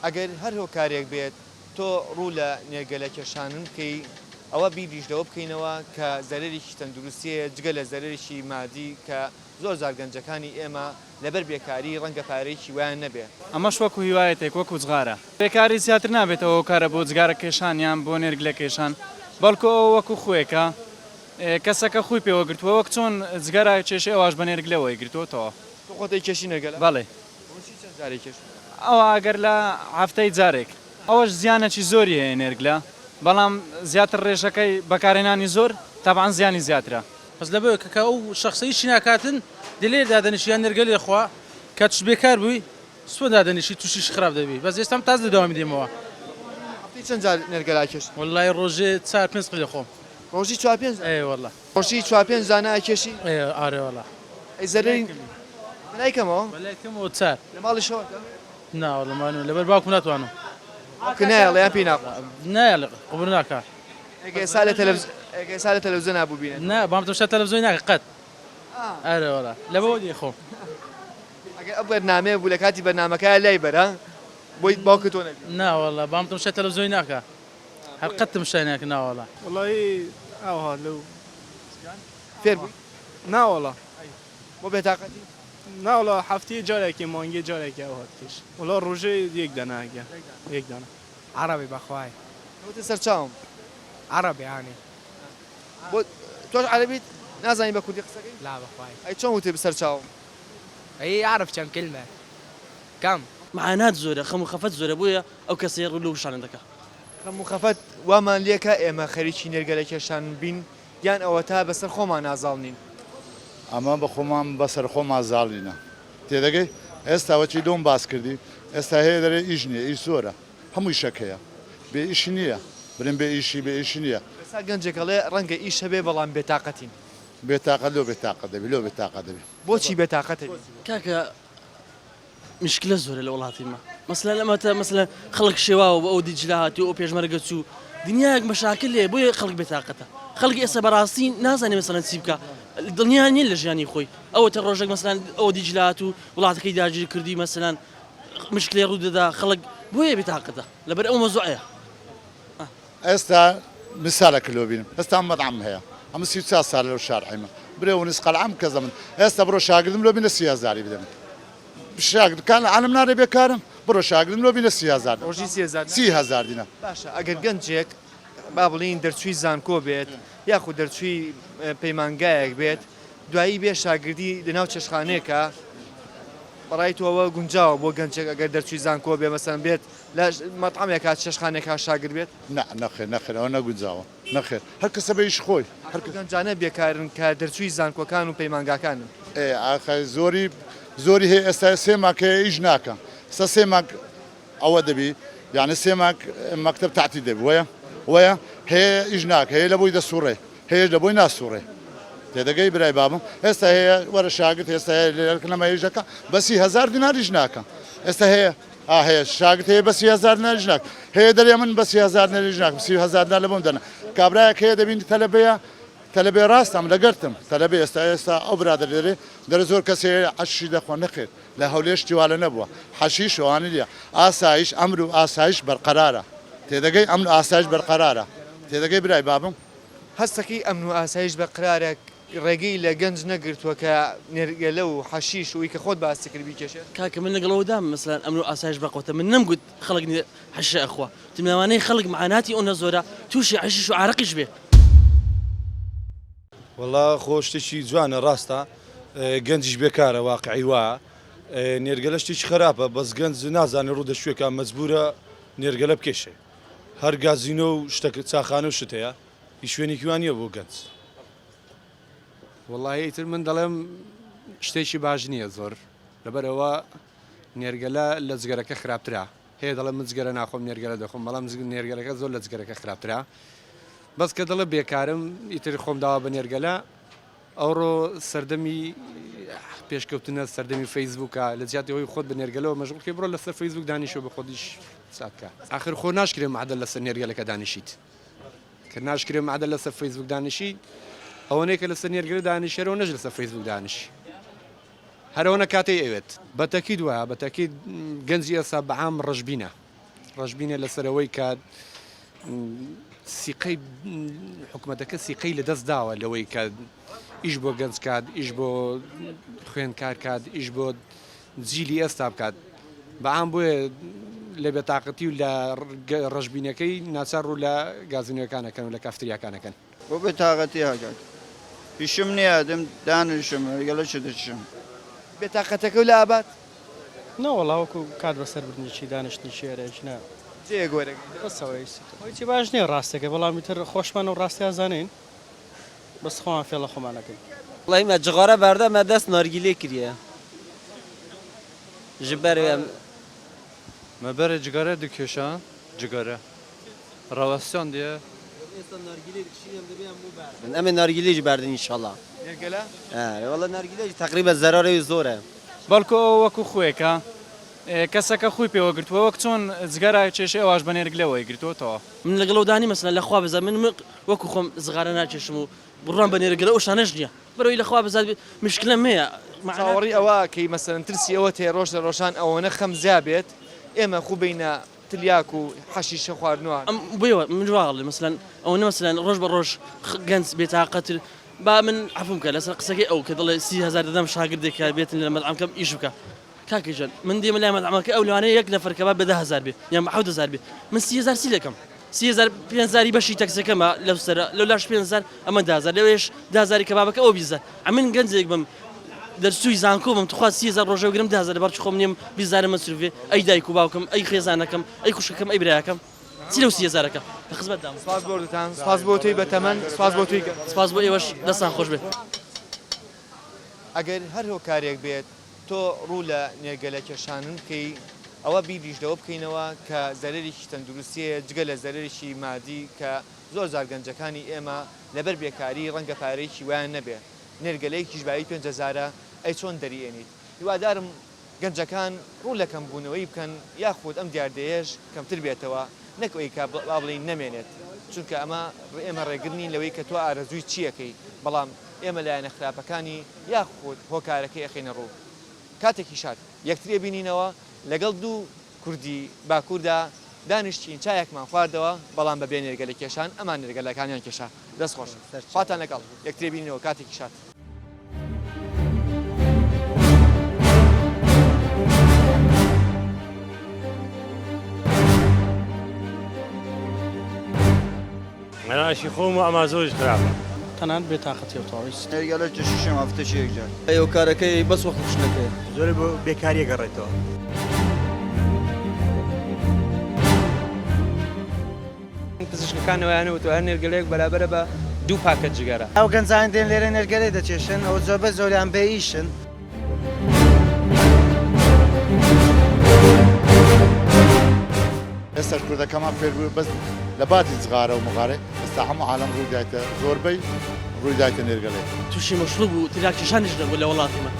ئەگەر هەر هۆکارێک بێت تۆ ڕوو لە نێرگەلە کێشانن بکەی ئەوە بیریشتەوە بکەینەوە کە زەرەرێکی تەندروستیە جگە لە زەرەرێکی مادی کە زۆر زار گەنجەکانی ئێمە لەبەر بێکاری ڕەنگە پارەیەکی وایان نەبێت. ئەمەش وەکو هیوایەتێک وەکو جغارە بێکاری زیاتر نابێتەوە کارە بۆ جگارە کێشانیان بۆ نێرگلە کێشان بەڵکو ئەوە وەکو خۆیەکە کەسەکە خۆی پێوە گرتووە وەک چۆن جگەرە کێشێ ئەوواش بە نێرگلەوەی گرتووەتەوە. تۆ خۆتەی کێشی نێرگەلە؟ بەڵێ. جارێک کێش؟ ئەوە ئەگەر لە هەفتەی جارێک ئەوەش زیانەکی زۆری هەیە نێرگلە بەڵام زیاتر ڕێژەکەی بەکارهێنانی زۆر تابعاً زیانی زیاترە. بەس لەبەوە کە ئەو شخصیشی ناکاتن دلێ دادەنیشیان نێرگەلێ خوا کە توش بێکار بووی سوۆ دادەنیشی تووشیش خراپ دەبی بەس ئێستام تاز دەداوامی دێمەوە. چەند جار نێرگەلا کێش؟ وەڵای ڕۆژێ 4-5 قلێ خۆم. ڕۆژی 4-5؟ وەڵا. ڕۆژی 4-5 زانە ئەکێشی؟ ئارێ وەڵا. ئەی زەرەری بەلایکەمەوە؟ بەلایکەمەوە 4. لە ماڵی شەوەکە؟ ناوەڵەمانوە لەبەر باوکم ناتوانم. کنایە یان پێی ناقۆ؟ نایە قبول ناکات. ئێستا لە تەلەڤیزیۆن نابوو بینێت؟ نا بام تۆشتا تەلەڤیزیۆن ناکە قەت. ئارێ وەڵا لەبەوە دێ خۆم. ئەگەر ئەو بەرنامەیە بوو لە کاتی بەرنامەکەیە لای بەرە بۆی باوکت تۆ نەبی؟ ناوەڵا بام تۆشتا تەلەڤیزیۆن ناکە هەر قەتم شای ناکە ناوەڵا. وڵی ئەوها لەو فێر بووی؟ ناوەڵا بۆ بێتاقەتی؟ ناوڵە هەفتەیە جارێکی مانگی جارێکی ئەو هاتکەش وڵا ڕۆژێ یەک داناگە یەک دانە. عربي بەخوای. وتە سەرچاوم. عربي يعني. بۆ تۆش عەرەبیت نازانی بە کوردی قسەکەی؟ لا بەخوای. ئەی چۆن وتێ بسەرچاوم؟ ئەی عرف چەند کلمە. کەم. معانات زۆرە خەم و خەفەت زۆرە بۆیە ئەو کەسەیە ڕوو لە شانە دەکات. خەم و خەفەت وامان لێکە ئێمە خەریکی نێرگەلە کێشان بین یان ئەوە تا بەسەر خۆمان نازاڵنین؟ ئەمە بە خۆمان بەسەر خۆمان زاڵینە تێدەگەی ئێستاوەچی دۆم باس کردی ئێستا هەیە دەرێ ئیش نییە ئیش زۆرە هەمووی شەک هەیە بێ ئیشی نییە برن بێ ئیشی بێ ئیشی نییە ئێستا گەنجێکەڵێ ڕەنگە ئیش هەبێ بەڵام بێتاقەتین. بێتاقەت لۆ بێتاقەت دەبێت لۆ بێتاقەت دەبێت. بۆچی بێتاقەتە؟ کاکە مشکلە زۆرە لە وڵاتیمە مەسەلا لەمەتە مەسەلا خەڵک شێواوە بە ئەو دیجلا هاتی ئەو پێشمەرگە چوو دنیایەک مەشاکل لێ بۆیە خەڵک بێتاقەتە خەڵکی ئێستا بەڕاستی نازانێ مەسەلەن چی بکە دڵنیا نیە لە ژیانی خۆی ئەوە تا ڕۆژێک مەسەلەن ئەو دیجلات و وڵاتەکەی داگیر کردی مەسەلەن مشکلێ ڕوو دەدا خەڵک بۆیە بێتاقەتە لەبەر ئەو مەزوعەیە. ئێستا مثالێک لۆ بینم ئێستا مەطعم هەیە ئەمە 34 ساڵ لەو شارعیمە برێ ونس قەلعەم کەزە من ئێستا بڕۆ شاگردم لۆ بینە 30,000 بدەم شاگردکان عالم نارێ بێکارم بڕۆ شاگردم لۆ بینە 30,000 ڕۆژی 30,000 دینە. باشە ئەگەر گەنجێک با بڵین دەرچووی زانکۆ بێت یاخود دەرچووی پەیمانگایەک بێت دوایی بێ شاگردی لەناو چێشخانەیەکە بەڕای تۆەوە گونجاوە بۆ گەنجێک ئەگەر دەرچووی زانکۆ بێ مەسەن بێت لە مەطعمێکا چێشخانێکا شاگرد بێت؟ نەخێر نەخێر ئەوە نەگونجاوە نەخێر هەر کەسە بە ئیش خۆی هەر گەنجانە بێکارن کە دەرچووی زانکۆکان و پەیمانگاکانن. ئاخای زۆری هەیە ئێستا سێ ماکە ئیش ناکە سە سێ ماک ئەوە دەبی یعنی سێ ماک مەکتەب تاعتی دەبی وەیە هەیە ئیش ناکە هەیە لە بۆی دەسوڕێ هەیەش لە بۆی ناسوڕێ تێدەگەی برای بابم ئێستا هەیە وەرە شاگرد ئێستا لەمە هێژەکە بە 30,000 دیناریش ناکە ئێستا هەیە شاگرد هەیە بە 30,000 دیناریش ناکە هەیە دەرێ من بە 30,000 دیناریش ناکەم 30,000 دینار لە بۆم دەنا کابرایەک هەیە دەبینی تەلەبێ ڕاستم لەگەرتم تەلەبێ ئێستا ئەو برادر دەرێ زۆر کەسێ عەشی دەخوا نەخێر لە هەولێر شتیوالە نەبووە حەشیش ئەوانە دیە ئاسایش ئەمر و ئاسایش بەرقەرارە تێدەگەی ئەمن و ئاسایش بەرقەرارە تێدەگەی برای بابم هەستەکەی ئەمن و ئاسایش بەقرارێک ڕێگەی لە گەنج نەگرتووە کە نێرگەلە و حەشیش و کە خۆت باسی کرد بیکێشێت کاکە من لەگەڵەوەدام مەسەلەن ئەمن و ئاسایش بەقوتە من نەمگوت خەڵک حەشە ئەخوا تماوانەی خەڵک معاناتی ئەوە زۆرە تووشی عەشیش و عارەقیش بێ. وەڵا خۆ شتێکی جوانە ڕاستە گەنجیش بێکارە واقعی وایە نێرگەلە شتێکی خراپە بەس گەنج نازانێ ڕوو دەشوێکە مەجبورە نێرگەلە بکێشێ هەر گازینۆ و شتێک چاخانە و شت هەیە هیچ شوێنێکی وان نییە بۆ گەنج. وەڵی ئیتر من دەڵێم شتێکی باش نییە زۆر لەبەرەوە نێرگەلە لە جگەرەکە خراپترا هەیە دەڵێم من جگەرە ناخۆم نێرگەلە دەخۆم بەڵام نێرگەلەکە زۆر لە جگەرەکە خراپترا بەس کە دەڵێ بێکارم ئیتر خۆم داوا بە نێرگەلە ئەوڕۆ سەردەمی پێشکەوتنە سەردەمی فەیسبووکە لە جیاتەوەی خۆت بە نێرگەلەوە مەژغوڵکەی بڕۆ لەسەر فەیسبوک دانیشەوە بە خۆدیش ساتکە ئاخر خۆ ناشکرێ معدەل لەسەر نێرگەلەکە دانیشیت کە ناشکرێ معدەل لەسەر فەیسبوک دانیشی ئەوەنەیە کە لەسەر نێرگەلە دانیشێرەوە نەژ لەسەر فەیسبوک دانیشی هەرەوەنە کاتەی ئەوێت بەتەکید وایە بەتەکید گەنجی ئێستا بەعام ڕەشبینە ڕژبینە لەسەرەوەی کات سیقەی حکوومەتەکە سیقەی لەدەست داوە لەوەی کە ئیش بۆ گەنج کات ئیش بۆ خوێندکار کات ئیش بۆ جیلی ئێستا بکات بەعام بۆیە لە بێتاقەتی و لە ڕژبینەکەی ناچار ڕوو لە گازینەکانەکەن و لە کافتریاکانەکەن بۆ بێتاقەتی هاکات پیشم نییە دەم دانیشم گەلە چ دەچم بێتاقەتەکە و لە ئابات نەوەڵاوەکو کات بەسەر بردنیی دانیشتنی شێرەش نە جێ گۆرە بەسەوەیی باش نییە ڕاستەکە بەڵامی تر خۆشمان و ڕاستیا زانین بەس خۆمان فێڵە خۆمانەکەین والله ما جغارة برده ما دست نارگیله کریه جبر ما بره جگاره دکشان جگاره رواسیان دیه من ام نارگیله جبردن ان شاء الله نێرگەلە والله نارگیله تقریبا ضرره زوره بەڵکو ئەو وەکو خۆیەکە کەسەکە خۆی پێوە گرتووە وەک چۆن جگەرە کێشەی ئەواش بە نێرگلەوەی گرتووەتەوە من لەگەڵەوەدانی مەسەلا لەخوا بزان من وەکو خۆم زغارە ناکێشم و بڕوان بە نێرگەلە ئەو شانەش نییە بەرەوەی لەخوا بزات مشکلە مەیە چاوەڕی ئەوە کەی مەسەرەن ترسی ئەوە تێ ڕۆژ لە ڕۆژان ئەوەنە خەم زیابێت ئێمە خوو بینە تلیاک و حەشیشە خواردنەوە بۆیەوە من جواڵێ مثلەن ئەوە مەسەلەن ڕۆژ بە ڕۆژ گەنج بێتاقەتر با من عفوم کە لەسەر قسەکەی ئەو کە دڵێ 30,000 دەدەم شاگردێکە بێتن لە مەدعەمەکەم ئیش بکە کاکەجان من دیمە لای مەدعەمەکە ئەو لەوانەیە یەک نەفەر کە با بە 10,000 بێ یان بە 7,000 بێ من 30,000 سی لەکەم 5,000 بەشی تەکسەکەمە لەو سەرە لەو لاش 5,000 ئەمە 10,000 لەوێش 10,000 کەبابەکە ئەو 20,000 ئەمن گەنجێک بم دەرسوی زانکۆ بم توخوا 30,000 ڕۆژە گرم 10,000 بەرچ خۆم نیم 20,000 مەسروفێ ئەی دایک و باوکم ئەی خێزانەکەم ئەی خوشکەکەم ئەی برایەکەم چی لەو 30,000ەکە لە خزمەتدام سپاس بۆتان سپاس بۆ تۆی بەتەمەن سپاس بۆ توی سپاس بۆ ئێوەش دەستان خۆش بێت ئەگەر هەر هۆکارێک بێت تۆ ڕوو لە نێرگەلە کێشانن بکەی ئەوە بیریشتەوە بکەینەوە کە زەرێکی تەندروستیە جگە لە زەرێکی مادی کە زۆر زار گەنجەکانی ئێمە لەبەر بێکاری ڕەنگە پارەیەکی وایان نەبێ نێرگەلەیەکیش بایی 5,000 ئەی چۆن دەریێنیت هیوادارم گەنجەکان ڕوو لە کەمبوونەوەی بکەن یاخود ئەم دیاردەیەش کەمتر بێتەوە نەکەوەی کە با بڵین نەمێنێت چونکە ئێمە ڕێگرنی لەوەی کە تۆ ئارەزووی چیەکەی بەڵام ئێمە لایەنە خراپەکانی یاخود هۆکارەکەی ئەخینە ڕوو کاتێکی شاد یەکترێ بینینەوە لەگەڵ دوو کوردی باکووردا دانیشتین چایەکمان خواردەوە بەڵام بە بێ نێرگەلە کێشان ئەمان نێرگەلەکانیان کێشا دەست خۆش خواتان لەگەڵ یەکترێ بینینەوە کاتێکی شاد مناشی خۆم و ئەما زۆرش خراپە تەنان بێتاقەتی و تاویست نێرگەلە چشم هەفتەشی یەکجار ئەو کارەکەی بەس وەخت شتەکەی زۆر بۆ بێکاریە گەڕێتەوە پزیشکەکانەوەیانە و تو هەر نێرگەلەیەک بەرابەرە بە 2 پاکەت جگەرە ئەو گەنجان دێن لێرە نێرگەلەی دەچێشن ئەو زۆربە زۆریان بێ ئیشن ئێستا کوردەکەمان فێربوو بەس لە باتی جغارە و مغارێ ئێستا هەموو عالەم ڕوویدایتە زۆربەی ڕوویدایتە نێرگەلەی تووشی مەشروب و تریاکێشانیش دەبوو لە وڵاتیمە